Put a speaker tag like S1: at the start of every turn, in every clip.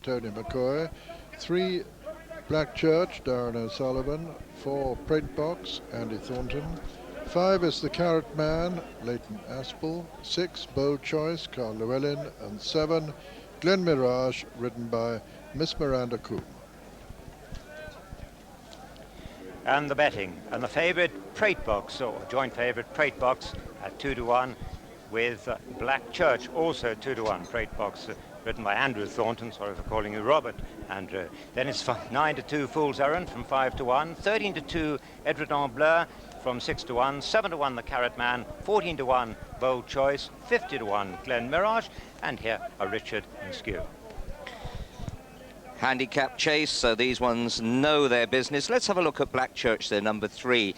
S1: Tony McCoy. 3, Black Church, Darren O'Sullivan. 4, Prate Box, Andy Thornton. 5 is the Carrot Man, Leighton Aspel. 6, Bold Choice, Carl Llewellyn. And 7, Glen Mirage, ridden by Miss Miranda Coombe.
S2: And the betting, and the favourite Prate Box, or joint favourite Prate Box at 2-1 with Black Church, also 2-1. Prate Box written by Andrew Thornton, sorry for calling you Robert, Andrew. Then it's 9-2 Fool's Errand from 5-1, 13-2 Edredon Bleu from 6-1, 7-1 the Carrot Man, 14-1 Bold Choice, 50-1 Glen Mirage, and here are Richard and Skew.
S3: Handicap chase, so these ones know their business. Let's have a look at Black Church, their number 3.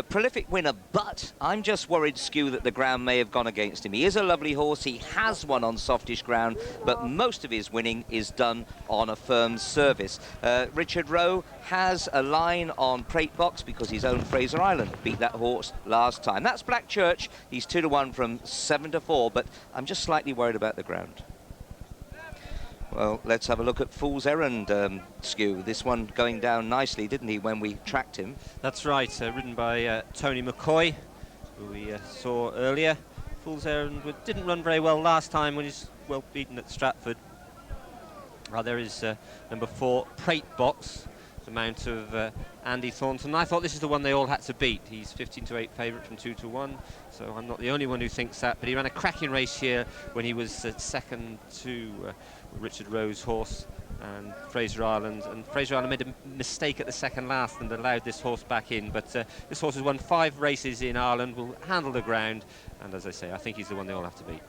S3: Prolific winner, but I'm just worried, Skew, that the ground may have gone against him. He is a lovely horse. He has won on softish ground, but most of his winning is done on a firm surface. Richard Rowe has a line on Prate Box because his own Fraser Island beat that horse last time. That's Black Church. He's 2-1 from 7-4, but I'm just slightly worried about the ground. Well, let's have a look at Fool's Errand, Skew. This one going down nicely, didn't he, when we tracked him?
S4: That's right, ridden by Tony McCoy, who we saw earlier. Fool's Errand didn't run very well last time when he's well beaten at Stratford. There is number 4, Prate Box, the mount of Andy Thornton. I thought this is the one they all had to beat. He's 15-8 favourite from 2-1, so I'm not the only one who thinks that, but he ran a cracking race here when he was second to Richard Rowe's horse and Fraser Island, and Fraser Island made a mistake at the second last and allowed this horse back in, but this horse has won 5 races in Ireland, will handle the ground, and as I say, I think he's the one they all have to beat.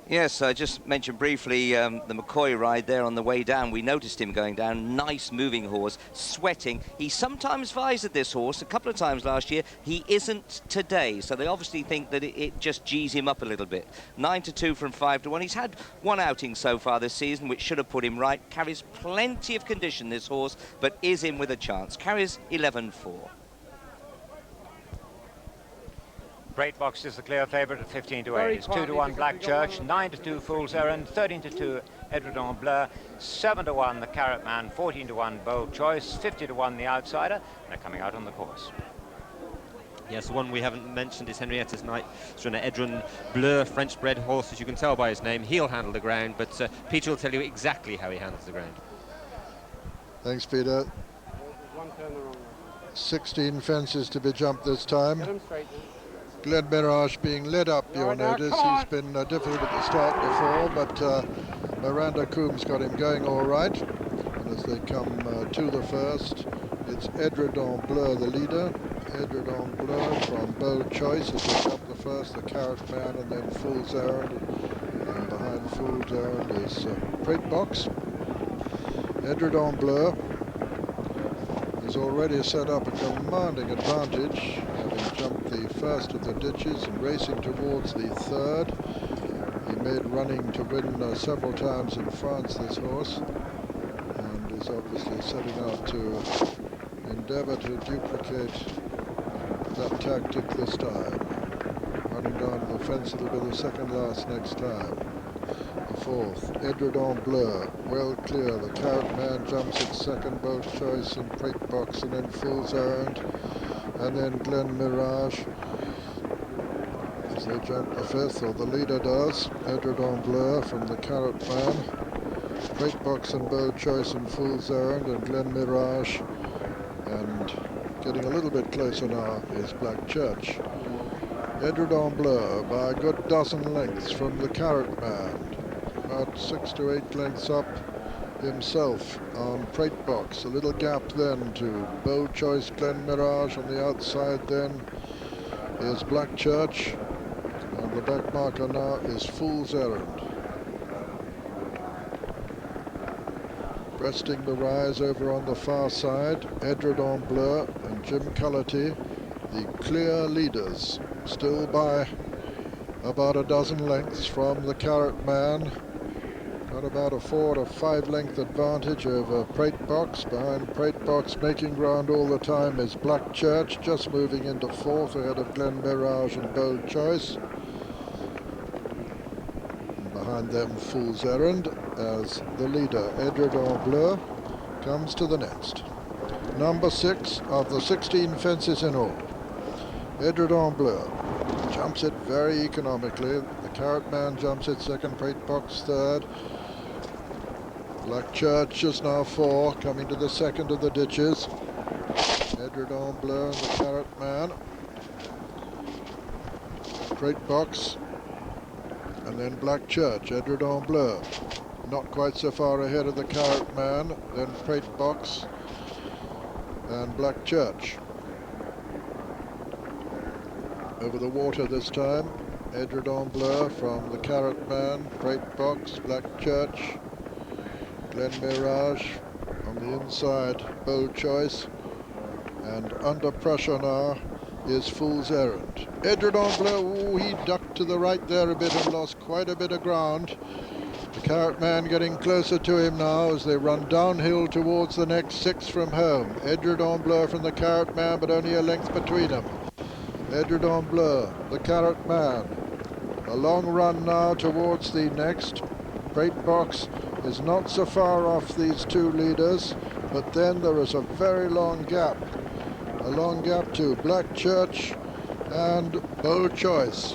S3: Yes, I just mentioned briefly the McCoy ride there on the way down. We noticed him going down. Nice moving horse, sweating. He sometimes visored this horse a couple of times last year. He isn't today, so they obviously think that it just G's him up a little bit. 9-2 from 5-1. He's had one outing so far this season, which should have put him right. Carries plenty of condition, this horse, but is in with a chance. Carries 11-4.
S2: Prate Box is the clear favourite at 15-8. It's 2-1 Black Church, 9-2 Fool's Errand, 13-2 Edredon Bleu, 7-1 the Carrot Man, 14-1 Bold Choice, 50-1 the Outsider, and they're coming out on the course.
S4: Yes, the one we haven't mentioned is Henrietta's Knight. It's an Edredon Bleu, French-bred horse, as you can tell by his name. He'll handle the ground, but Peter will tell you exactly how he handles the ground.
S1: Thanks, Peter. 16 fences to be jumped this time. Glen Mirage being led up, you'll notice. He's been difficult at the start before, but Miranda Coombe's got him going all right. And as they come to the first, it's Edredon Bleu, the leader. Edredon Bleu from Bold Choice as they jump the first, the Carrot Man, and then Fool's Errand. And behind Fool's Errand is Prate Box. Edredon Bleu has already set up a commanding advantage, having jumped the first of the ditches and racing towards the third. He made running to win several times in France, this horse, and is obviously setting out to endeavour to duplicate that tactic this time. Running down to the fence, it'll be the second last next time. The fourth, Edredon Bleu, well clear. The Carrot Man jumps at second, Bold Choice and Prate Box, and then Fool's Errand, and then Glen Mirage. As they jump the fifth, or the leader does, Edredon Bleu from the Carrot Man, Prate Box and Bold Choice and Fool's Errand, and Glen Mirage, and getting a little bit closer now is Black Church. Edredon Bleu by a good dozen lengths from the Carrot Man, about 6 to 8 lengths up himself on Prate Box. A little gap then to Bold Choice, Glen Mirage. On the outside then is Black Church, and the back marker now is Fool's Errand. Breasting the rise over on the far side, Edredon Bleu and Jim Cullity, the clear leaders, still by about a dozen lengths from the Carrot Man. Got about a 4 to 5 length advantage over Prate Box. Behind Prate Box, making ground all the time, is Black Church, just moving into fourth ahead of Glen Mirage and Bold Choice. And Behind them, Fool's Errand as the leader, Adrian Bleu, comes to the next. Number 6 of the 16 fences in all. Adrian Bleu jumps it very economically. The Carrot Man jumps it second, Prate Box third. Black Church is now 4, coming to the second of the ditches. Adrian Bleu and the Carrot Man. Prate Box. And then Black Church, Adrian Bleu. Not quite so far ahead of the Carrot Man. Then Prate Box and Black Church. Over the water this time, Adrian Bleu from the Carrot Man, Prate Box, Black Church, Glen Mirage on the inside, Bold Choice, and under pressure now is Fool's Errand. Adrian Bleu, he ducked to the right there a bit and lost quite a bit of ground. The Carrot Man getting closer to him now as they run downhill towards the next 6 from home. Adrian Bleu from the Carrot Man, but only a length between them. Adrian Bleu, the Carrot Man. A long run now towards the next. Prate Box is not so far off these 2 leaders, but then there is a very long gap. A long gap to Black Church and Bold Choice.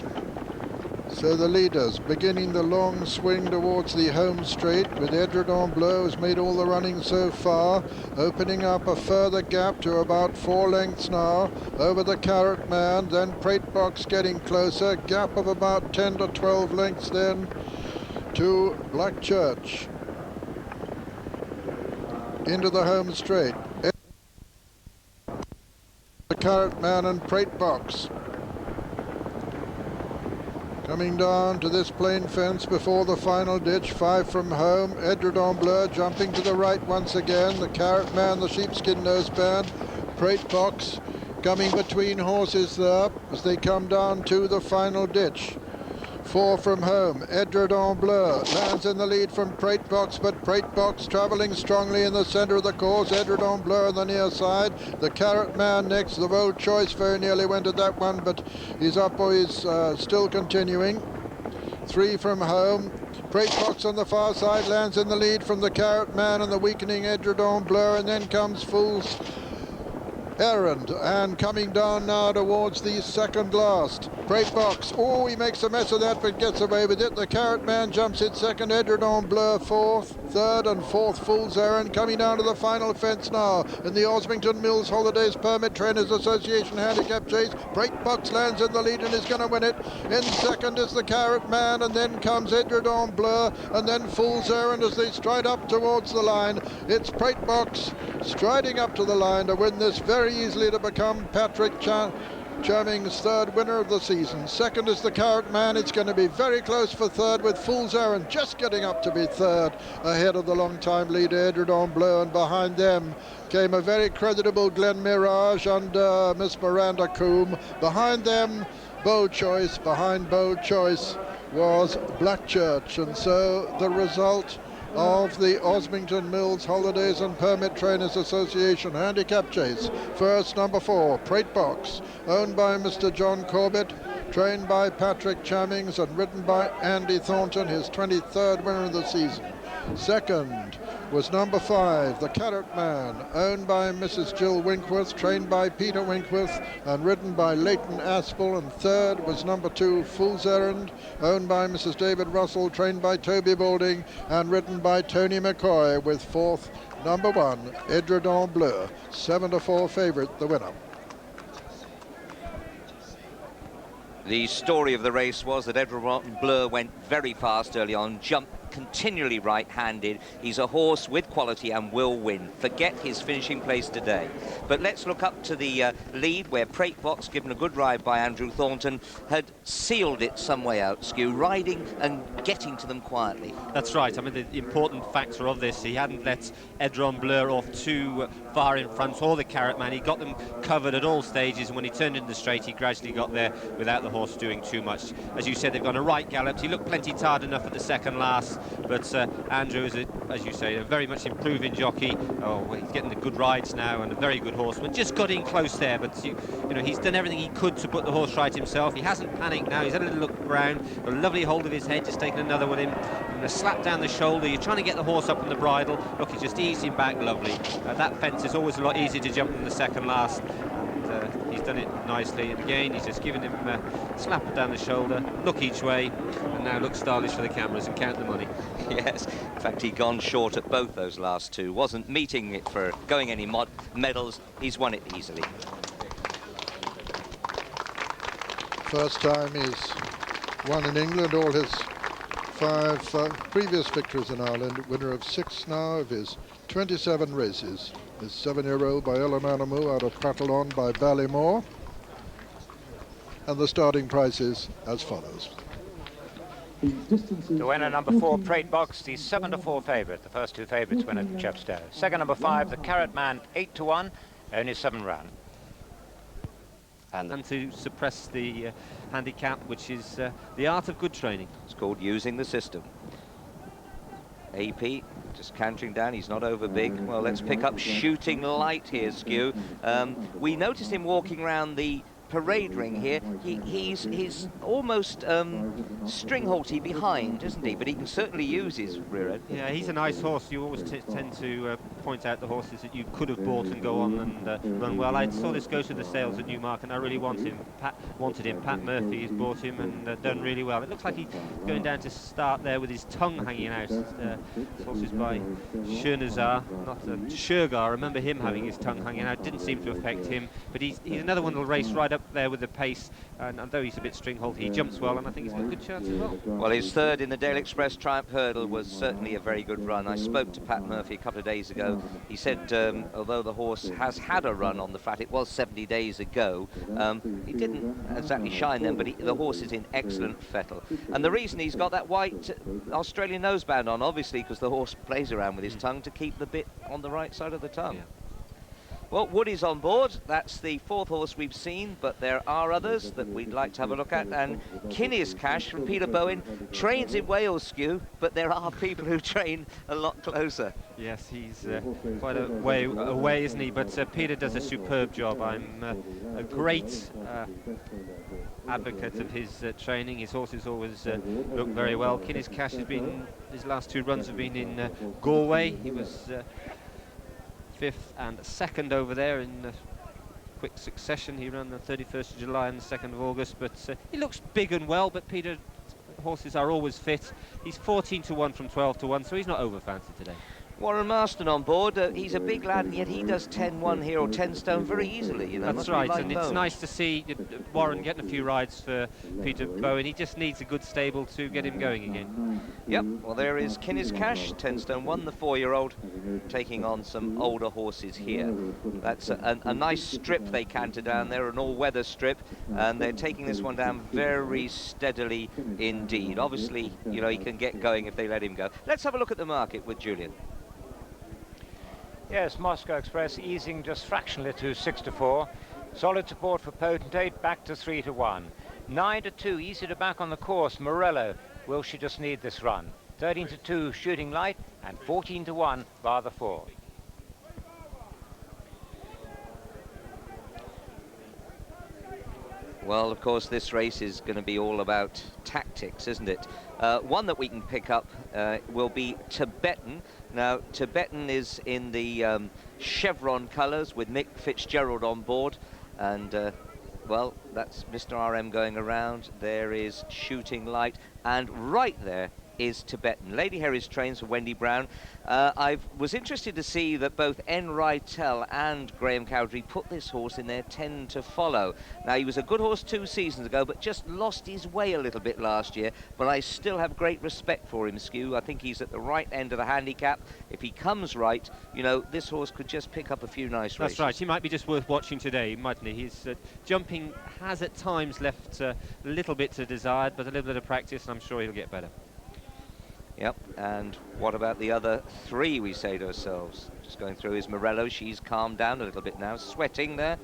S1: So the leaders beginning the long swing towards the home straight, with Adrian Bleu has made all the running so far, opening up a further gap to about 4 lengths now over the Carrot Man. Then Prate Box getting closer, gap of about 10 to 12 lengths then to Black Church into the home straight. The Carrot Man and Prate Box coming down to this plain fence before the final ditch, 5 from home. Adrian Bleu jumping to the right once again. The Carrot Man, the sheepskin noseband. Prate Box coming between horses there as they come down to the final ditch. 4 from home. Adrian Bleu lands in the lead from Prate Box, but Prate Box travelling strongly in the centre of the course. Adrian Bleu on the near side. The Carrot Man next. The Bold Choice very nearly went at that one, but he's up or he's still continuing. 3 from home. Prate Box on the far side lands in the lead from the Carrot Man and the weakening Adrian Bleu, and then comes Fool's Errand, and coming down now towards the second last. Prate Box, oh, he makes a mess of that but gets away with it. The Carrot Man jumps it second, Adrian Bleu fourth, third and fourth Fool's Errand coming down to the final fence now in the Osmington Mills Holidays Permit Trainers Association handicap chase. Prate Box lands in the lead and is going to win it. In second is the Carrot Man, and then comes Adrian Bleu, and then Fool's Errand as they stride up towards the line. It's Prate Box striding up to the line to win this very easily, to become Patrick Chamings' third winner of the season. Second is the Carrot Man. It's going to be very close for third, with Fool's Errand just getting up to be third ahead of the long-time leader Adrian Bleu, and behind them came a very creditable Glen Mirage under Miss Miranda Coombe. Behind them, Bold Choice. Behind Bold Choice was Black Church, and so the result of the Osmington Mills Holidays and Permit Trainers Association handicap chase. First, number 4, Prate Box, owned by Mr. John Corbett, trained by Patrick Chamings and ridden by Andy Thornton, his 23rd winner of the season. Second was number 5, the Carrot Man, owned by Mrs. Jill Winkworth, trained by Peter Winkworth and ridden by Leighton Aspel. And third was number 2, Fool's Errand, owned by Mrs. David Russell, trained by Toby Balding and ridden by Tony McCoy, with fourth, number 1, Adrian Bleu, 7-4 favourite, the winner.
S3: The story of the race was that Adrian Bleu went very fast early on, jumped continually right-handed. He's a horse with quality and will win. Forget his finishing place today. But let's look up to the lead, where Prate Box, given a good ride by Andrew Thornton, had sealed it some way out, Skew, riding and getting to them quietly.
S4: That's right. I mean, the important factor of this, he hadn't let Adrian Bleu off too far in front, or the Carrot Man. He got them covered at all stages, and when he turned into the straight, he gradually got there without the horse doing too much. As you said, they've gone a right gallop. He looked plenty tired enough at the second last, But Andrew is, as you say, a very much improving jockey. Oh, well, he's getting the good rides now and a very good horseman. Just got in close there, but you know, he's done everything he could to put the horse right himself. He hasn't panicked now. He's had a little look around, a lovely hold of his head, just taking another one in, and a slap down the shoulder. You're trying to get the horse up on the bridle. Look, he's just eased him back lovely. That fence is always a lot easier to jump than the second last. And he's done it nicely. And again, he's just given him a slap down the shoulder, look each way, and now look stylish for the cameras and count the money.
S3: Yes, in fact, he'd gone short at both those last two. Wasn't meeting it for going any medals. He's won it easily.
S1: First time he's won in England, all his 5 previous victories in Ireland, winner of 6 now of his 27 races. His 7-year-old by Elamanamu out of Prattlon by Ballymore. And the starting price is as follows.
S2: The winner, number 4, Prate Box, the 7-4 favourite. The first 2 favourites win at Chepstow. Second, number 5, the Carrot Man, 8-1, only 7 round.
S4: And to suppress the handicap, which is the art of good training.
S3: It's called using the system. AP just cantering down. He's not over big. Well, let's pick up Shooting Light here, Skew. We noticed him walking around the parade ring here. He's almost string-halty behind, isn't he? But he can certainly use his rear end.
S4: Yeah, he's a nice horse. You always tend to point out the horses that you could have bought and go on and run well. I saw this go to the sales at Newmarket, and I really wanted him. Pat Murphy has bought him and done really well. It looks like he's going down to start there with his tongue hanging out. This horse is by Shernazar, not Shergar. I remember him having his tongue hanging out. Didn't seem to affect him, but he's another one that'll race right up there with the pace, and though he's a bit string-halty, he jumps well, and I think he's got a good chance as well.
S3: Well, his third in the Dale Express Triumph Hurdle was certainly a very good run. I spoke to Pat Murphy a couple of days ago. He said although the horse has had a run on the flat, it was 70 days ago, he didn't exactly shine then, but the horse is in excellent fettle. And the reason he's got that white Australian noseband on, obviously, because the horse plays around with his tongue to keep the bit on the right side of the tongue.
S4: Yeah.
S3: Well, Woody's on board. That's the 4th horse we've seen, but there are others that we'd like to have a look at. And Kinnescash from Peter Bowen trains in Wales, Skew, but there are people who train a lot closer.
S4: Yes, he's quite a way away, isn't he? But Peter does a superb job. I'm a great advocate of his training. His horses always look very well. Kinnescash has been, his last 2 runs have been in Galway. He was 5th and 2nd over there in quick succession. He ran the 31st of July and the 2nd of August, but he looks big and well, but Peter's horses are always fit. He's 14-1 from 12-1, so he's not over fancied today.
S3: Warren Marston on board. He's a big lad, and yet he does 10-1 here, or 10 stone very easily. You know,
S4: that's right, and it's nice to see Warren getting a few rides for Peter Bowen. He just needs a good stable to get him going again.
S3: Yep, well, there is Kinnescash, 10 stone 1, the 4-year-old, taking on some older horses here. That's a nice strip they canter down there, an all-weather strip, and they're taking this one down very steadily indeed. Obviously, you know, he can get going if they let him go. Let's have a look at the market with Julian.
S2: Yes, Moscow Express easing just fractionally to 6-4. Solid support for Potentate, back to 3-1. 9-2, easy to back on the course. Morello, will she just need this run? 13-2, Shooting Light, and 14-1, Bar the 4.
S3: Well, of course, this race is going to be all about tactics, isn't it? One that we can pick up will be Tibetan. Now, Tibetan is in the chevron colours with Mick Fitzgerald on board. And, well, that's Mr. RM going around. There is Shooting Light. And right there is Tibetan. Lady Herries trains for Wendy Brown. I was interested to see that both N. Rytell and Graham Cowdery put this horse in their 10 to follow. Now, he was a good horse 2 seasons ago, but just lost his way a little bit last year. But I still have great respect for him, Skew. I think he's at the right end of the handicap. If he comes right, you know, this horse could just pick up a few nice races.
S4: That's right. He might be just worth watching today, mightn't he? His jumping has at times left a little bit to desired, but a little bit of practice, and I'm sure he'll get better.
S3: Yep, and what about the other 3, we say to ourselves? Just going through is Morello. She's calmed down a little bit now, sweating there.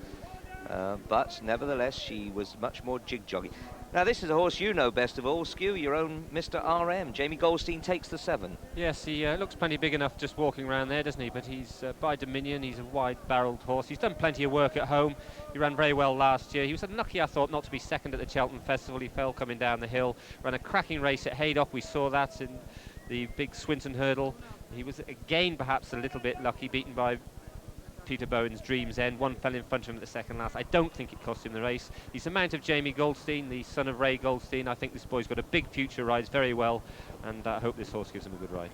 S3: But nevertheless, she was much more jig-joggy. Now this is a horse you know best of all, Skew, your own Mr. RM. Jamie Goldstein takes the 7.
S4: Yes, he looks plenty big enough just walking around there, doesn't he? But he's by Dominion, he's a wide-barreled horse. He's done plenty of work at home. He ran very well last year. He was unlucky, I thought, not to be second at the Cheltenham Festival. He fell coming down the hill. Ran a cracking race at Haydock. We saw that in the big Swinton hurdle. He was again perhaps a little bit lucky, beaten by Peter Bowen's Dream's End. One fell in front of him at the second last. I don't think it cost him the race. He's the mount of Jamie Goldstein, the son of Ray Goldstein. I think this boy's got a big future, rides very well, and I hope this horse gives him a good ride.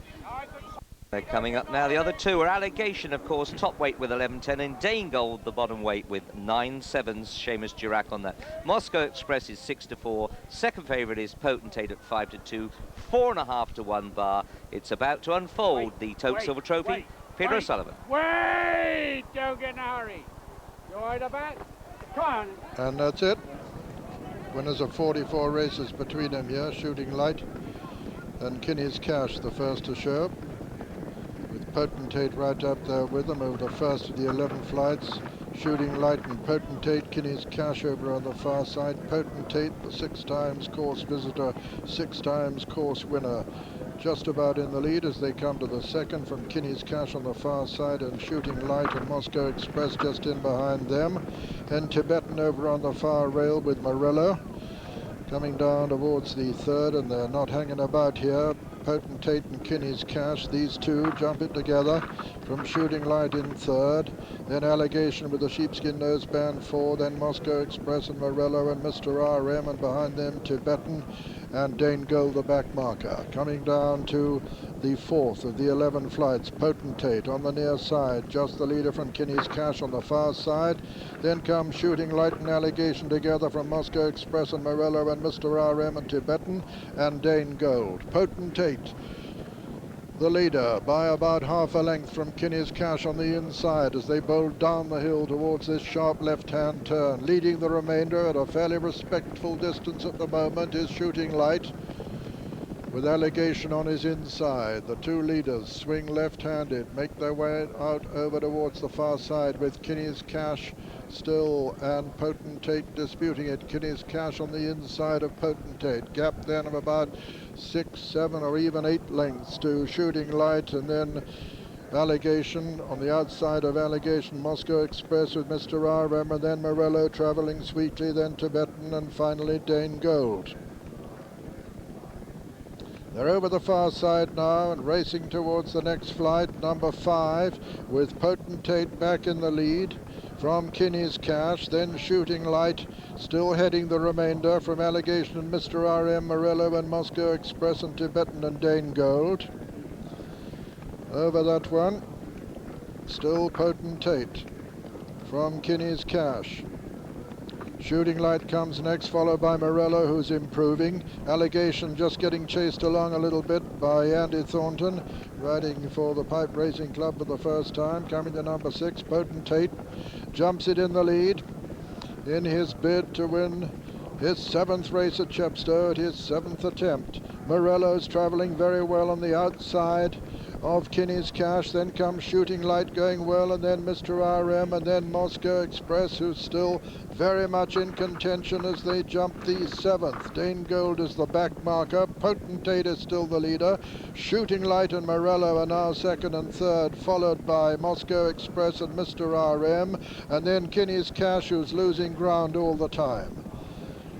S3: They're coming up now. The other two are Allegation, of course, top weight with 11.10, and Dane Gold, the bottom weight, with 9.7s. Seamus Durack on that. Moscow Express is 6-4. Second favourite is Potentate at 5-2. 4.5 to 1 bar. It's about to unfold the Tote Silver Trophy. Peter O'Sullivan.
S5: Wait! Don't get in a hurry. You all right about? Come on.
S1: And that's it. Winners of 44 races between them here. Shooting Light and Kinnescash, the first to show, with Potentate right up there with them over the first of the 11 flights. Shooting Light and Potentate, Kinnescash over on the far side. Potentate, the 6 times course visitor, 6 times course winner, just about in the lead as they come to the second from Kinnescash on the far side, and Shooting Light and Moscow Express just in behind them. Then Tibetan over on the far rail with Morello coming down towards the third, and they're not hanging about here. Potentate and Kinnescash, these two jumping together from Shooting Light in third, then Allegation with the sheepskin noseband 4, then Moscow Express and Morello and Mr. RM, and behind them Tibetan and Dane Gold, the back marker. Coming down to the fourth of the 11 flights, Potentate on the near side, just the leader from Kinnescash on the far side. Then comes Shooting Light and Allegation together from Moscow Express and Morello and Mr. RM and Tibetan and Dane Gold. Potentate, the leader, by about half a length from Kinnescash on the inside as they bowl down the hill towards this sharp left-hand turn. Leading the remainder at a fairly respectful distance at the moment is Shooting Light, with Allegation on his inside. The two leaders swing left-handed, make their way out over towards the far side with Kinnescash still and Potentate disputing it. Kinnescash on the inside of Potentate. Gap then of about 6, 7 or even 8 lengths to Shooting Light, and then Allegation on the outside of Allegation, Moscow Express with Mr. RM, and then Morello travelling sweetly, then Tibetan, and finally Dane Gold. They're over the far side now and racing towards the next flight, number 5, with Potentate back in the lead from Kinnescash, then Shooting Light still heading the remainder from Allegation and Mr. RM, Morello and Moscow Express and Tibetan and Dane Gold. Over that one, still Potentate from Kinnescash. Shooting Light comes next, followed by Morello, who's improving. Allegation just getting chased along a little bit by Andrew Thornton, riding for the Pipe Racing Club for the first time. Coming to number 6, Potentate jumps it in the lead in his bid to win his 7th race at Chepstow at his 7th attempt. Morello's travelling very well on the outside of Kinnescash. Then comes Shooting Light going well, and then Mr. RM, and then Moscow Express, who's still very much in contention as they jump the 7th. Dane Gold is the back marker. Potentate is still the leader. Shooting Light and Morello are now second and third, followed by Moscow Express and Mr. RM, and then Kinnescash, who's losing ground all the time.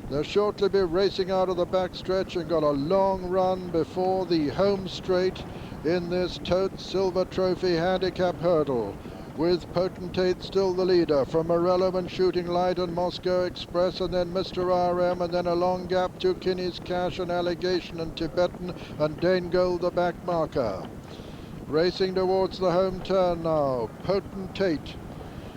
S1: They'll shortly be racing out of the backstretch and got a long run before the home straight in this Tote Silver Trophy handicap hurdle, with Potentate still the leader from Morello and Shooting Light and Moscow Express, and then Mr. RM, and then a long gap to Kinnescash and Allegation and Tibetan and Dane Gold, the back marker. Racing towards the home turn now, Potentate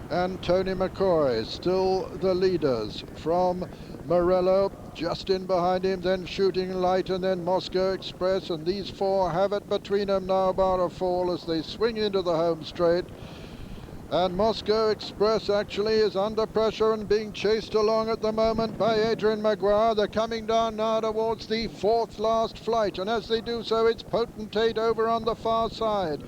S1: and Tony McCoy still the leaders from Morello, just in behind him, then Shooting Light, and then Moscow Express, and these four have it between them now, about a fall as they swing into the home straight. And Moscow Express actually is under pressure and being chased along at the moment by Adrian Maguire. They're coming down now towards the 4th last flight, and as they do so, it's Potentate over on the far side.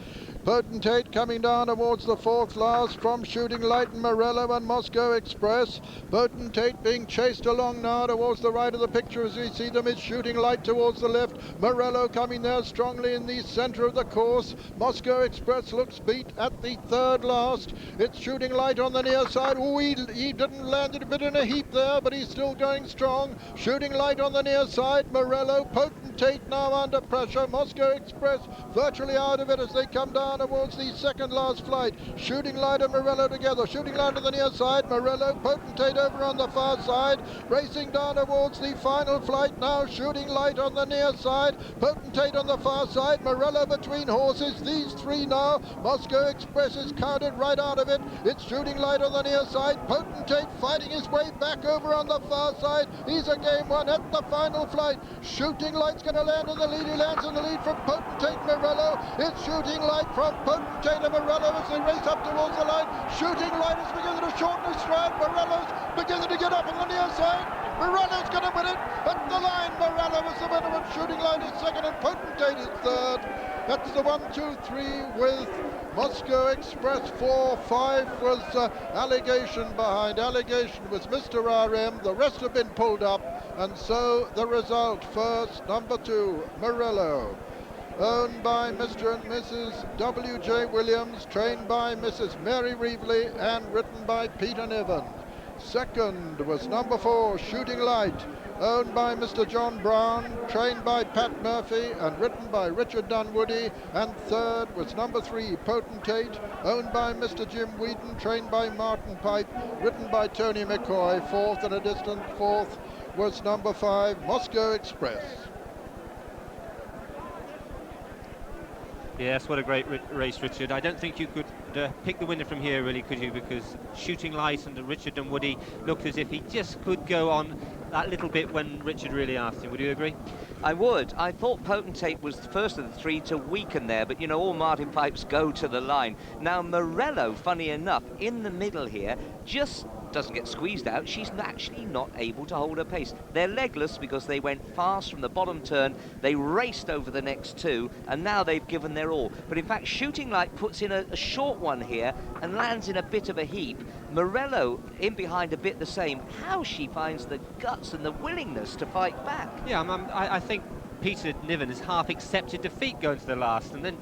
S1: Potentate coming down towards the fourth last from Shooting Light and Morello and Moscow Express. Potentate being chased along now towards the right of the picture as we see them. It's Shooting Light towards the left. Morello coming there strongly in the centre of the course. Moscow Express looks beat at the third last. It's Shooting Light on the near side. Oh, he didn't land it a bit in a heap there, but he's still going strong. Shooting Light on the near side. Morello, Potentate now under pressure. Moscow Express virtually out of it as they come down towards the second last flight. Shooting Light and Morello together. Shooting Light on the near side. Morello, Potentate over on the far side. Racing down towards the final flight now. Shooting Light on the near side. Potentate on the far side. Morello between horses. These three now. Moscow Express is counted right out of it. It's Shooting Light on the near side. Potentate fighting his way back over on the far side. He's a game one at the final flight. Shooting Light's going to land in the lead. He lands in the lead from Potentate Morello. It's Shooting Light from Potentate and Morello as they race up towards the line. Shooting Light is beginning to shorten his stride. Morello's beginning to get up on the near side. Morello's going to win it at the line. Morello is the winner and Shooting Light is second and Potentate is third. That's the 1, 2, 3 with Moscow Express 4, 5 was Allegation behind. Allegation was Mr. RM. The rest have been pulled up, and so the result first, number 2, Morello. Owned by Mr. and Mrs. W.J. Williams, trained by Mrs. Mary Reveley, and written by Peter Niven. Second was number 4, Shooting Light, owned by Mr. John Brown, trained by Pat Murphy, and written by Richard Dunwoody. And third was number 3, Potentate, owned by Mr. Jim Wheaton, trained by Martin Pipe, written by Tony McCoy. Fourth, and a distant fourth, was number 5, Moscow Express.
S4: Yes, what a great race, Richard. I don't think you could pick the winner from here, really, could you? Because Shooting Light and Richard Dunwoody looked as if he just could go on that little bit when Richard really asked him. Would you agree?
S3: I would. I thought Potentate was the first of the three to weaken there, but, you know, all Martin Pipes go to the line. Now, Morello, funny enough, in the middle here, just doesn't get squeezed out. She's actually not able to hold her pace. They're legless because they went fast from the bottom turn. They raced over the next two, and now they've given their all. But in fact, Shooting Light puts in a short one here and lands in a bit of a heap. Morello in behind a bit the same. How she finds the guts and the willingness to fight back.
S4: Yeah, I think Peter Niven has half accepted defeat going to the last, and then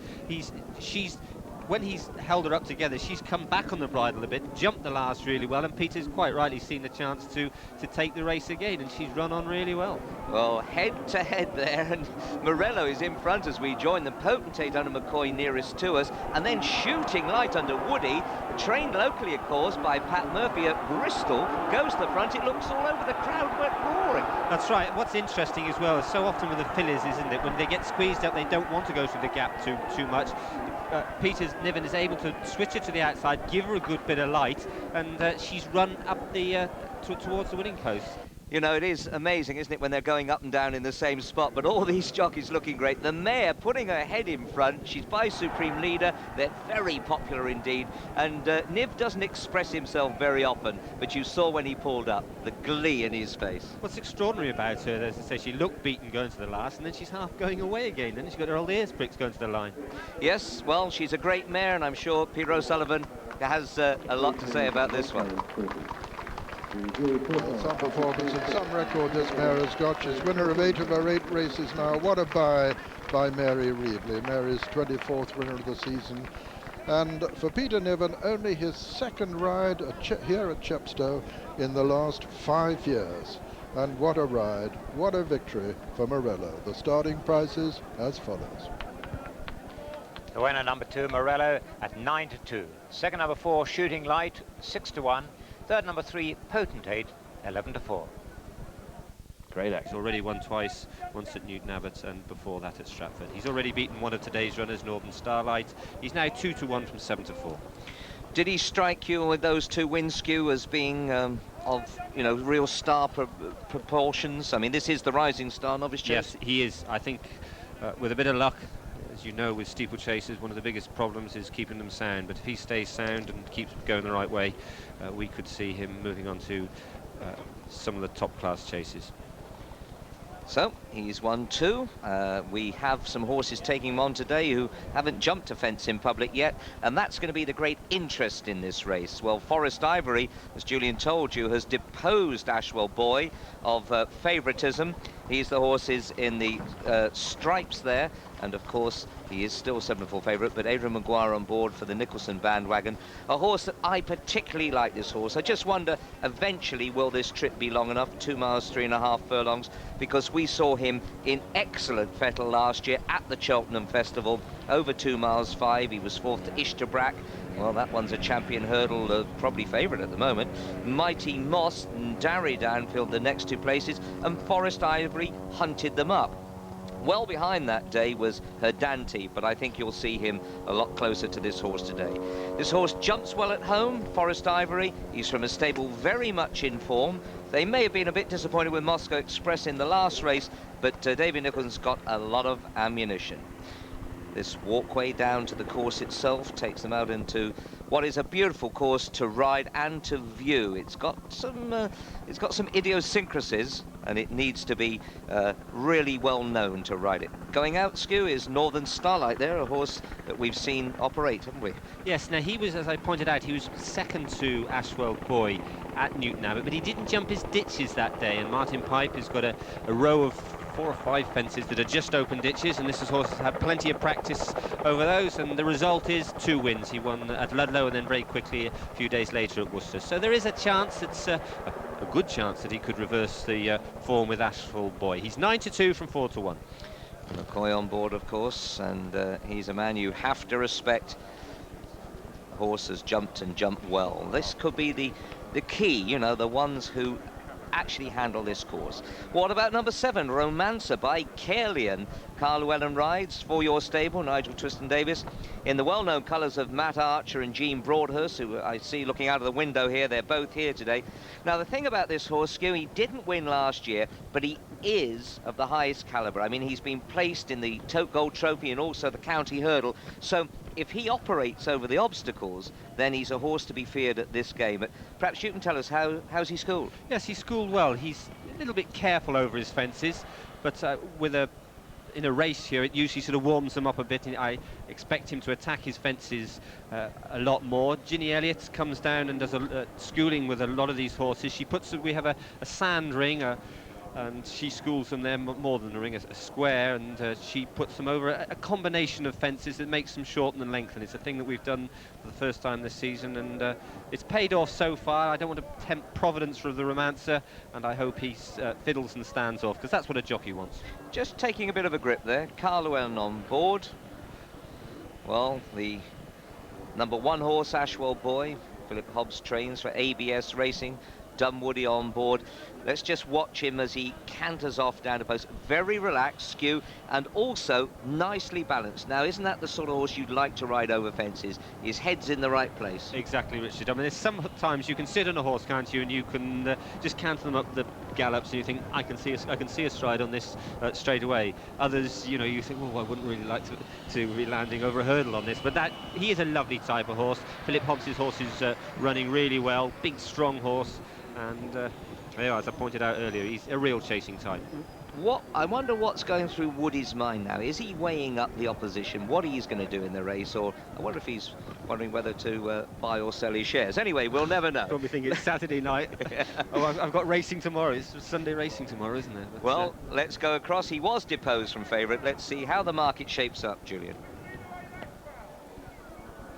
S4: when he's held her up together, she's come back on the bridle a bit, jumped the last really well, and Peter's quite rightly seen the chance to take the race again, and she's run on really well.
S3: Well, head to head there, and Morello is in front as we join the Potentate under McCoy nearest to us, and then Shooting Light under Woody, trained locally, of course, by Pat Murphy at Bristol, goes to the front. It looks all over, the crowd went roaring.
S4: That's right. What's interesting as well is so often with the fillies, isn't it, when they get squeezed up, they don't want to go through the gap too much. Peter Niven is able to switch her to the outside, give her a good bit of light, and she's run up the towards the winning post.
S3: You know, it is amazing, isn't it, when they're going up and down in the same spot, but all these jockeys looking great. The mare putting her head in front. She's by Supreme Leader. They're very popular indeed, and Niv doesn't express himself very often, but you saw when he pulled up the glee in his face.
S4: What's extraordinary about her, as I say, she looked beaten going to the last, and then she's half going away again. Then she's got her old ears pricked going to the line.
S3: Yes, well, she's a great mare, and I'm sure Peter O'Sullivan has a lot to say about this one.
S1: Some performance and some record this mare has got. She's winner of 8 of her 8 races now. What a buy by Mary Reveley. Mary's 24th winner of the season. And for Peter Niven, only his second ride here at Chepstow in the last 5 years. And what a ride, what a victory for Morello. The starting prices as follows.
S2: The winner, number 2, Morello, at 9-2. Second, number 4, Shooting Light, 6-1. Third, number 3, Potentate, 11-4.
S4: Great act. He's already won twice, once at Newton Abbot and before that at Stratford. He's already beaten one of today's runners, Northern Starlight. He's now 2-1 from 7-4.
S3: Did he strike you with those 2 win skew as being of, you know, real star proportions? I mean, this is the rising star novice chase.
S4: Yes, he is. I think with a bit of luck, as you know, with steeplechasers, one of the biggest problems is keeping them sound. But if he stays sound and keeps going the right way, we could see him moving on to some of the top class chases.
S3: So he's won 2. We have some horses taking him on today who haven't jumped a fence in public yet, and that's going to be the great interest in this race. Well, Forest Ivory, as Julian told you, has deposed Ashwell Boy of favouritism. He's the horses in the stripes there, and of course he is still 7-4 favourite, but Adrian Maguire on board for the Nicholson bandwagon. A horse that I particularly like, this horse. I just wonder, eventually, will this trip be long enough? 2 miles, 3.5 furlongs, because we saw him in excellent fettle last year at the Cheltenham Festival, over 2 miles 5. He was 4th to Ishtabrak. Well, that one's a champion hurdle, probably favourite at the moment. Mighty Moss and Darren filled the next 2 places, and Forest Ivory hunted them up. Well behind that day was Hurdante, but I think you'll see him a lot closer to this horse today. This horse jumps well at home, Forest Ivory. He's from a stable very much in form. They may have been a bit disappointed with Moscow Express in the last race, but David Nicholson's got a lot of ammunition. This walkway down to the course itself takes them out into what is a beautiful course to ride and to view. It's got some idiosyncrasies, and it needs to be really well known to ride it. Going out, Skew, is Northern Starlight there, a horse that we've seen operate, haven't we?
S4: Yes, now he was, as I pointed out, he was second to Ashwell Boy at Newton Abbot, but he didn't jump his ditches that day, and Martin Pipe has got a row of 4 or 5 fences that are just open ditches, and this horse has had plenty of practice over those, and the result is 2 wins. He won at Ludlow and then very quickly a few days later at Worcester. So there is a chance, it's a good chance that he could reverse the form with Ashwell Boy. He's 9-2 from 4-1.
S3: McCoy on board, of course, and he's a man you have to respect. The horse has jumped and jumped well. This could be the key, you know, the ones who actually handle this course. What about number 7, Romancer by Caerleon? Carl Llewellyn rides for your stable, Nigel Twiston-Davis, in the well-known colours of Matt Archer and Jean Broadhurst, who I see looking out of the window here. They're both here today. Now, the thing about this horse, Skew, he didn't win last year, but he is of the highest calibre. I mean, he's been placed in the Tote Gold Trophy and also the County Hurdle. So if he operates over the obstacles, then he's a horse to be feared at this game. But perhaps you can tell us, how's he schooled?
S4: Yes, he's schooled well. He's a little bit careful over his fences, but in a race here, it usually sort of warms them up a bit. I expect him to attack his fences a lot more. Ginny Elliott comes down and does schooling with a lot of these horses. We have a sand ring, and she schools them there more than a ring, a square, and she puts them over a combination of fences that makes them shorten and lengthen. It's a thing that we've done for the first time this season, and it's paid off so far. I don't want to tempt Providence for the Romancer, and I hope he fiddles and stands off, because that's what a jockey wants.
S3: Just taking a bit of a grip there. Carl Llewellyn on board. Well, the number 1 horse, Ashwell Boy, Philip Hobbs trains for ABS Racing. Dunwoody on board. Let's just watch him as he canters off down the post. Very relaxed, Skew, and also nicely balanced. Now, isn't that the sort of horse you'd like to ride over fences? His head's in the right place.
S4: Exactly, Richard. I mean, there's sometimes you can sit on a horse, can't you, and you can just canter them up the gallops, and you think, I can see a stride on this straight away. Others, you know, you think, oh, I wouldn't really like to be landing over a hurdle on this. But he is a lovely type of horse. Philip Hobbs' horse is running really well. Big, strong horse. And as I pointed out earlier, he's a real chasing type.
S3: I wonder what's going through Woody's mind now. Is he weighing up the opposition, what he's going to do in the race, or I wonder if he's wondering whether to buy or sell his shares. Anyway, we'll never know.
S4: Probably think it's Saturday night. Oh, I've got racing tomorrow. It's Sunday racing tomorrow, isn't it? But,
S3: well, let's go across. He was deposed from favourite. Let's see how the market shapes up, Julian.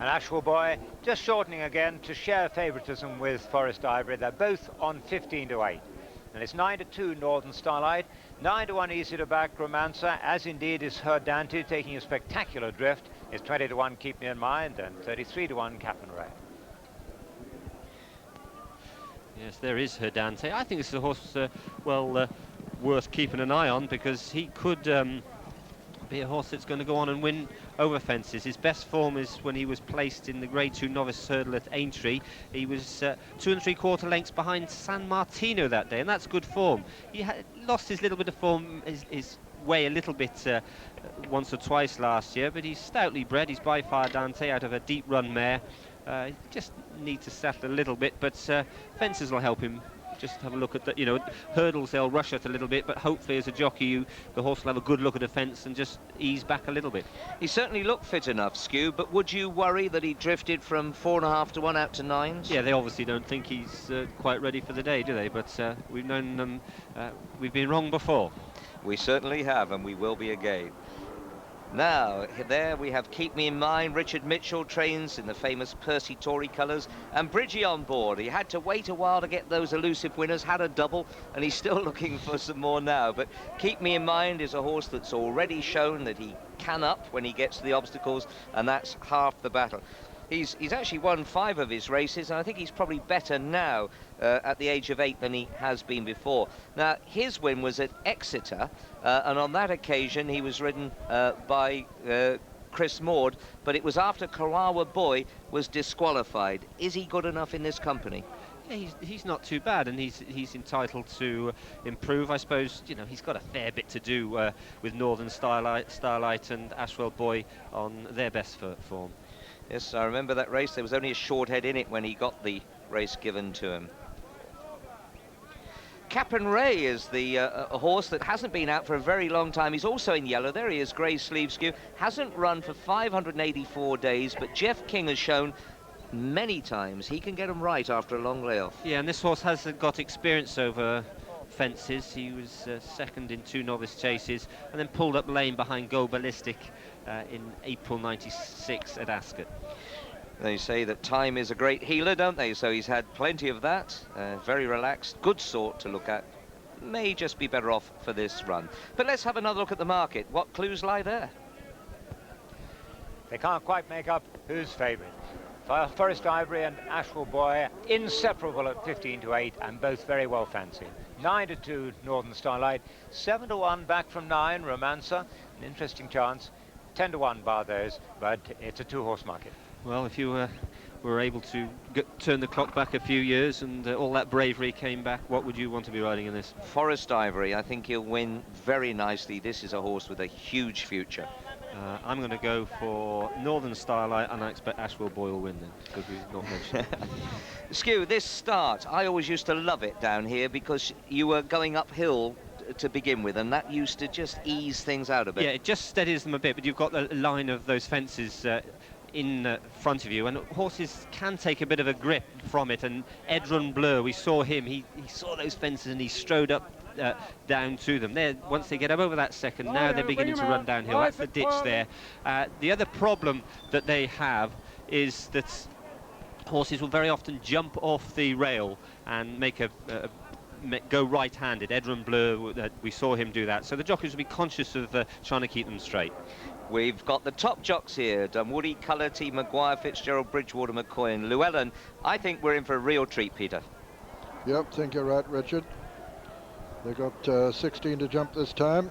S2: And Ashwell Boy just shortening again to share favouritism with Forest Ivory. They're both on 15-8. And it's 9-2 Northern Starlight, 9-1 Easy to Back Romancer, as indeed is Hurdante, taking a spectacular drift. It's 20-1 Keep Me in Mind, and 33-1 Cap and Ray.
S4: Yes, there is Hurdante. I think this is a horse worth keeping an eye on, because he could be a horse that's going to go on and win over fences. His best form is when he was placed in the Grade 2 Novice Hurdle at Aintree. He was 2 3/4 lengths behind San Martino that day, and that's good form. He lost his little bit of form, his way a little bit once or twice last year, but he's stoutly bred. He's by far Dante out of a deep run mare. Just need to settle a little bit, but fences will help him just have a look at the, hurdles, they'll rush it a little bit, but hopefully as a jockey, the horse will have a good look at the fence and just ease back a little bit.
S3: He certainly looked fit enough, Skew, but would you worry that he drifted from 4.5 to 1 out to 9s?
S4: Yeah, they obviously don't think he's quite ready for the day, do they? But we've known them, we've been wrong before.
S3: We certainly have, and we will be again. Now, there we have Keep Me In Mind. Richard Mitchell trains in the famous Percy Tory colours, and Bridgie on board. He had to wait a while to get those elusive winners, had a double, and he's still looking for some more now. But Keep Me In Mind is a horse that's already shown that he can up when he gets to the obstacles, and that's half the battle. He's actually won 5 of his races, and I think he's probably better now at the age of 8 than he has been before. Now, his win was at Exeter, and on that occasion he was ridden by Chris Maud, but it was after Karawa Boy was disqualified. Is he good enough in this company?
S4: Yeah, he's not too bad, and he's entitled to improve. I suppose he's got a fair bit to do with Northern Starlight and Ashwell Boy on their best form.
S3: Yes, I remember that race. There was only a short head in it when he got the race given to him. Cap and Ray is the a horse that hasn't been out for a very long time. He's also in yellow. There he is, grey sleeve Skew. Hasn't run for 584 days, but Jeff King has shown many times he can get them right after a long layoff.
S4: Yeah, and this horse has got experience over fences. He was second in 2 novice chases and then pulled up lane behind Go Ballistic in April 96 at Ascot.
S3: They say that time is a great healer, don't they? So he's had plenty of that. Very relaxed, good sort to look at. May just be better off for this run. But let's have another look at the market. What clues lie there?
S2: They can't quite make up who's favourite. Forest Ivory and Ashwell Boy inseparable at 15 to 8 and both very well fancied. 9 to 2 Northern Starlight, 7 to 1 back from 9 Romancer, an interesting chance. 10 to 1 bar those, but it's a 2-horse market.
S4: Well, if you were able to turn the clock back a few years and all that bravery came back, what would you want to be riding in this?
S3: Forest Ivory, I think he'll win very nicely. This is a horse with a huge future.
S4: I'm going to go for Northern Starlight, and I expect Ashwell Boy will win then, because we've not mentioned it.
S3: Skew, this start, I always used to love it down here because you were going uphill to begin with, and that used to just ease things out a bit.
S4: Yeah, it just steadies them a bit, but you've got the line of those fences in front of you, and horses can take a bit of a grip from it. And Errand Bleu, we saw him, he saw those fences and he strode up down to them. There, once they get up over that second, now they're beginning to run downhill. That's the ditch there. The other problem that they have is that horses will very often jump off the rail and make go right-handed. Errand Bleu, we saw him do that. So the jockeys will be conscious of trying to keep them straight.
S3: We've got the top jocks here: Dunwoody, Cullerty, Maguire, Fitzgerald, Bridgwater, McCoy and Llewellyn. I think we're in for a real treat, Peter.
S1: Yep, think you're right, Richard. They got 16 to jump this time.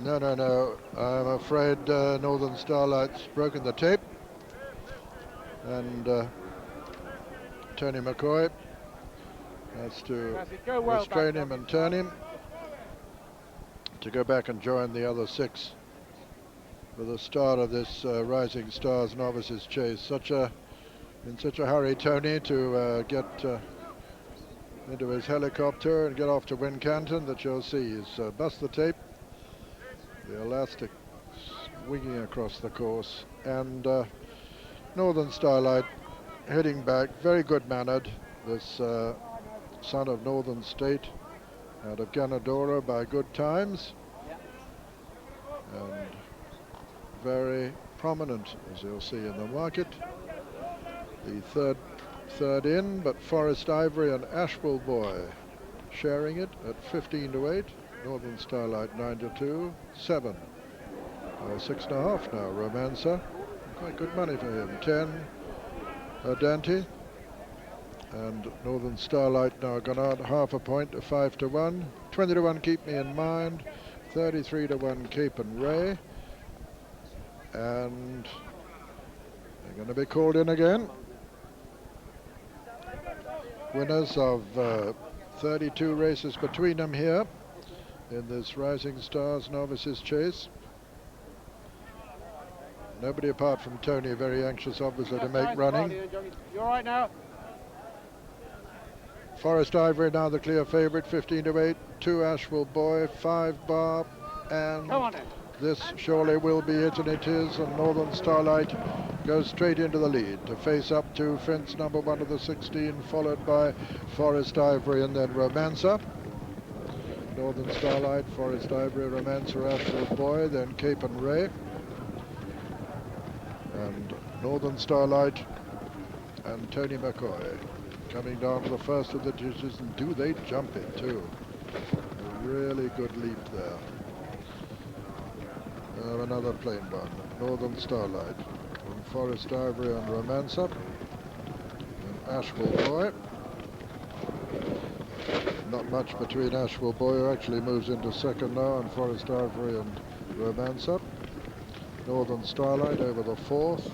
S1: No. I'm afraid Northern Starlight's broken the tape. And Tony McCoy has to restrain him and turn him to go back and join the other 6 for the start of this Rising Stars Novices Chase. In such a hurry, Tony, to get into his helicopter and get off to Wincanton, that you'll see he's bust the tape, the elastic swinging across the course, and Northern Starlight heading back, very good-mannered, this son of Northern State, out of Ganadora by good times, and very prominent, as you'll see in the market. The third in, but Forest Ivory and Ashwell Boy sharing it at 15 to 8. Northern Starlight 9 to 2, 7. 6.5 now. Romancer, quite good money for him. 10. Hurdante. And Northern Starlight now gone out half a point to 5 to 1. 20 to 1 Keep Me In Mind. 33 to 1 Cape and Ray. And they're going to be called in again. Winners of 32 races between them here in this Rising Stars Novices Chase. Nobody apart from Tony very anxious, obviously, to make running.
S5: You all right now?
S1: Forest Ivory now the clear favourite, 15 to 8. 2 Ashwell Boy, 5 Bar, and
S5: Come on then.
S1: this surely will be it, and it is. And Northern Starlight goes straight into the lead to face up to fence number 1 of the 16, followed by Forest Ivory and then Romancer. Northern Starlight, Forest Ivory, Romancer, Ashwell Boy, then Cape and Ray. And Northern Starlight and Tony McCoy coming down to the first of the ditches, and do they jump it too? A really good leap there. Another plain one, Northern Starlight, from Forest Ivory and Romancer, and Ashwell Boy. Not much between Ashwell Boy, who actually moves into second now, and Forest Ivory and Romancer. Northern Starlight over the fourth.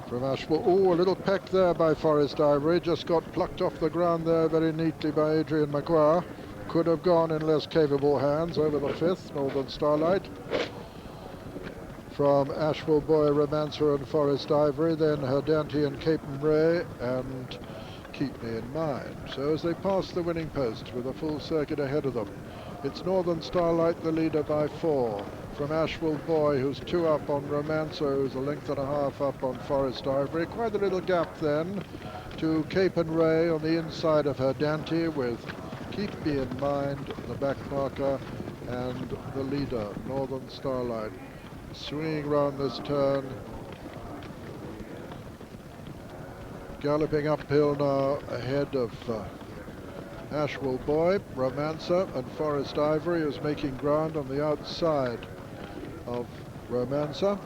S1: From Ashwell, oh, a little peck there by Forest Ivory, just got plucked off the ground there very neatly by Adrian Maguire. Could have gone in less capable hands. Over the fifth, Northern Starlight. From Ashwell Boy, Romancer and Forest Ivory, then Hurdante and Cape and Ray, and Keep Me in Mind. So as they pass the winning post with a full circuit ahead of them, it's Northern Starlight the leader by 4. From Ashwell Boy, who's 2 up on Romancer, who's a length and a half up on Forest Ivory. Quite a little gap then to Cape and Ray on the inside of Hurdante, with Keep Me in Mind, the back marker, and the leader, Northern Starlight. Swinging round this turn, galloping uphill now ahead of Ashwell Boy. Romancer and Forest Ivory is making ground on the outside of Romancer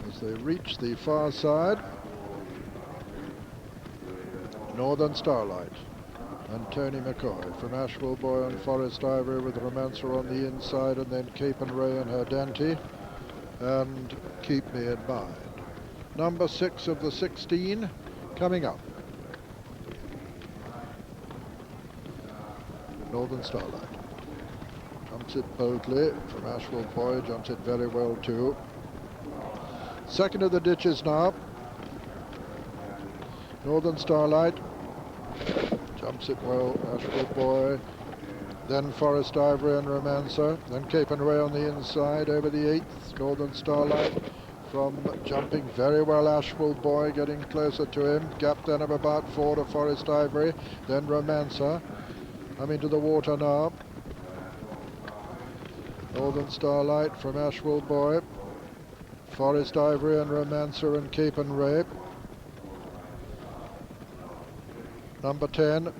S1: as they reach the far side. Northern Starlight and Tony McCoy from Ashwell Boy and Forest Ivory, with Romancer on the inside, and then Cape and Ray and Hurdante, and Keep Me in Mind. Number 6 of the 16 coming up. Northern Starlight jumps it boldly from Ashwell Boy, jumps it very well too. Second of the ditches now. Northern Starlight jumps it well, Ashwell Boy, then Forest Ivory and Romancer, then Cape and Ray on the inside. Over the 8th, Northern Starlight from jumping very well, Ashwell Boy getting closer to him. Gap then of about 4 to Forest Ivory, then Romancer. I'm into the water now. Northern Starlight from Ashwell Boy, Forest Ivory and Romancer and Cape and Ray. Number 10,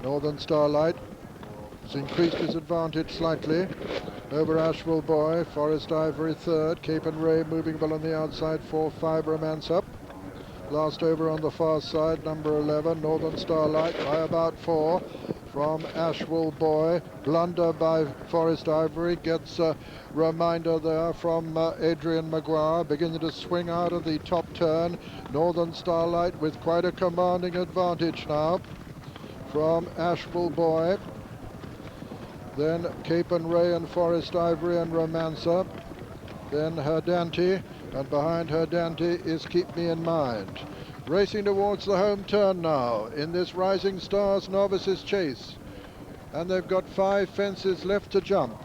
S1: Northern Starlight has increased his advantage slightly over Ashwell Boy. Forest Ivory third, Cape and Ray moving well on the outside, 4-5 Romancer. Last over on the far side, number 11, Northern Starlight by about 4 from Ashwell Boy. Blunder by Forest Ivory, gets a reminder there from Adrian Maguire, beginning to swing out of the top turn. Northern Starlight with quite a commanding advantage now from Ashwell Boy. Then Cape and Ray and Forest Ivory and Romancer. Then Hurdante, and behind Hurdante is Keep Me in Mind. Racing towards the home turn now in this Rising Stars Novices Chase. And they've got 5 fences left to jump.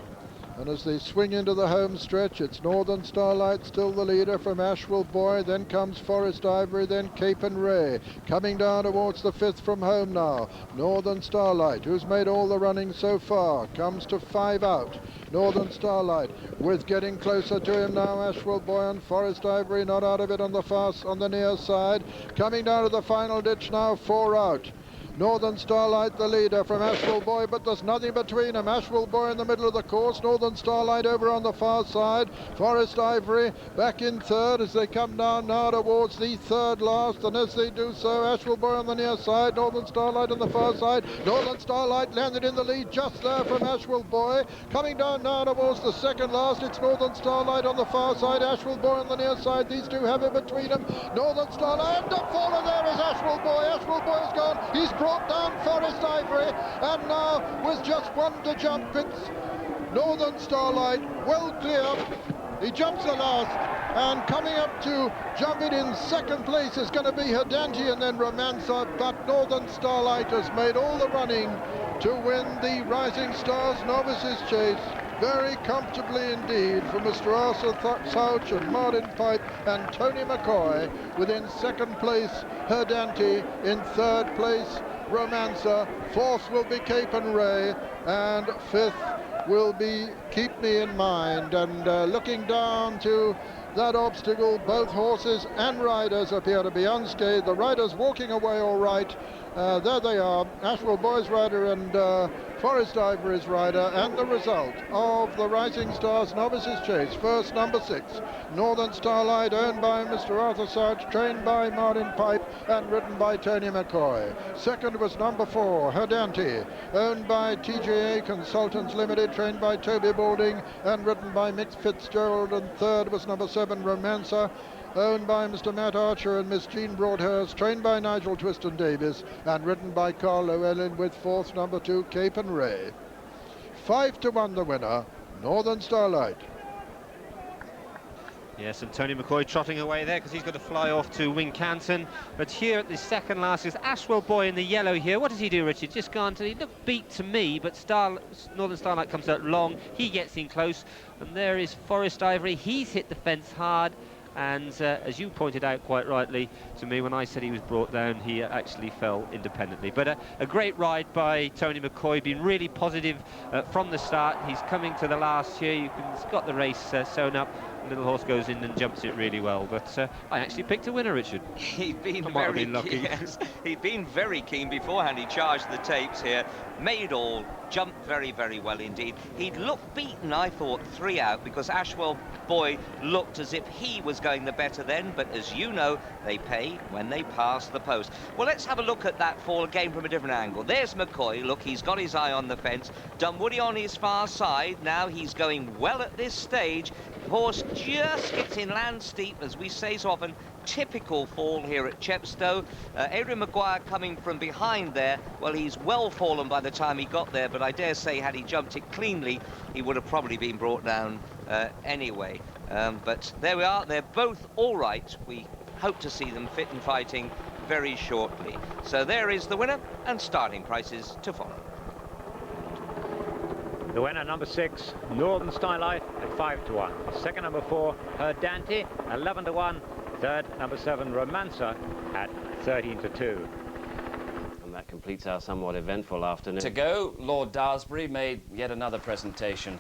S1: And as they swing into the home stretch, it's Northern Starlight still the leader from Ashwell Boy, then comes Forest Ivory, then Cape and Ray. Coming down towards the 5th from home now, Northern Starlight, who's made all the running so far, comes to 5 out. Northern Starlight with getting closer to him now, Ashwell Boy and Forest Ivory not out of it on the near side. Coming down to the final ditch now, 4 out. Northern Starlight the leader from Ashwell Boy, but there's nothing between them. Ashwell Boy in the middle of the course, Northern Starlight over on the far side. Forest Ivory back in third as they come down now towards the third last, and as they do so, Ashwell Boy on the near side, Northern Starlight on the far side. Northern Starlight landed in the lead just there from Ashwell Boy. Coming down now towards the second last, it's Northern Starlight on the far side, Ashwell Boy on the near side. These two have it between them. Northern Starlight, and up fallen there is Ashwell Boy. Ashwell Boy is gone. He's brought down Forest Ivory, and now with just 1 to jump, it's Northern Starlight well clear He jumps the last, and coming up to jump it in second place is going to be Hurdante and then Romancer, but Northern Starlight has made all the running to win the Rising Stars Novices Chase very comfortably indeed for Mr. Arthur Souch and Martin Pipe and Tony McCoy. Within second place, Hurdante. In third place, Romancer. Fourth will be Cape and Ray, and fifth will be Keep Me in Mind. And looking down to that obstacle, both horses and riders appear to be unscathed. The riders walking away all right. There they are, Ashwell Boys rider and Forest Ivory's rider, and the result of the Rising Stars Novices Chase. First, number 6, Northern Starlight, owned by Mr. Arthur Sarge, trained by Martin Pipe and ridden by Tony McCoy. Second was number 4, Hurdante, owned by TJA Consultants Limited, trained by Toby Balding and ridden by Mick Fitzgerald. And third was number 7, Romancer, owned by Mr. Matt Archer and Miss Jean Broadhurst, trained by Nigel Twiston Davis and ridden by Carl Llewellyn, with fourth, number 2, Cape and Ray. 5-1 the winner, Northern Starlight.
S4: Yes, and Tony McCoy trotting away there because he's got to fly off to Wincanton. But here at the second last is Ashwell Boy in the yellow here. What does he do, Richard? Just gone to, he looked beat to me, but Northern Starlight comes out long. He gets in close, and there is Forest Ivory. He's hit the fence hard. And as you pointed out quite rightly to me when I said he was brought down, he actually fell independently. But a great ride by Tony McCoy, been really positive from the start. He's coming to the last here. He's got the race sewn up. The little horse goes in and jumps it really well. But I actually picked a winner, Richard.
S3: He'd been very lucky. Yes, he'd been very keen beforehand. He charged the tapes here, made all, jumped very, very well indeed. He'd looked beaten, I thought, 3 out, because Ashwell Boy looked as if he was going the better then, but as you know, they pay when they pass the post. Well, let's have a look at that fall again from a different angle. There's McCoy. Look, he's got his eye on the fence. Dunwoody on his far side. Now he's going well at this stage. Horse just gets in land steep, as we say so often. Typical fall here at Chepstow. Adrian Maguire coming from behind there. Well, he's well fallen by the time he got there, but I dare say had he jumped it cleanly, he would have probably been brought down anyway. But there we are. They're both all right. We hope to see them fit and fighting very shortly. So there is the winner, and starting prices to follow.
S2: The winner, number 6, Northern Starlight at 5-1. Second, number 4, Hurdante, 11-1. Third, number 7, Romancer at 13-2.
S6: And that completes our somewhat eventful afternoon.
S7: To go, Lord Daresbury made yet another presentation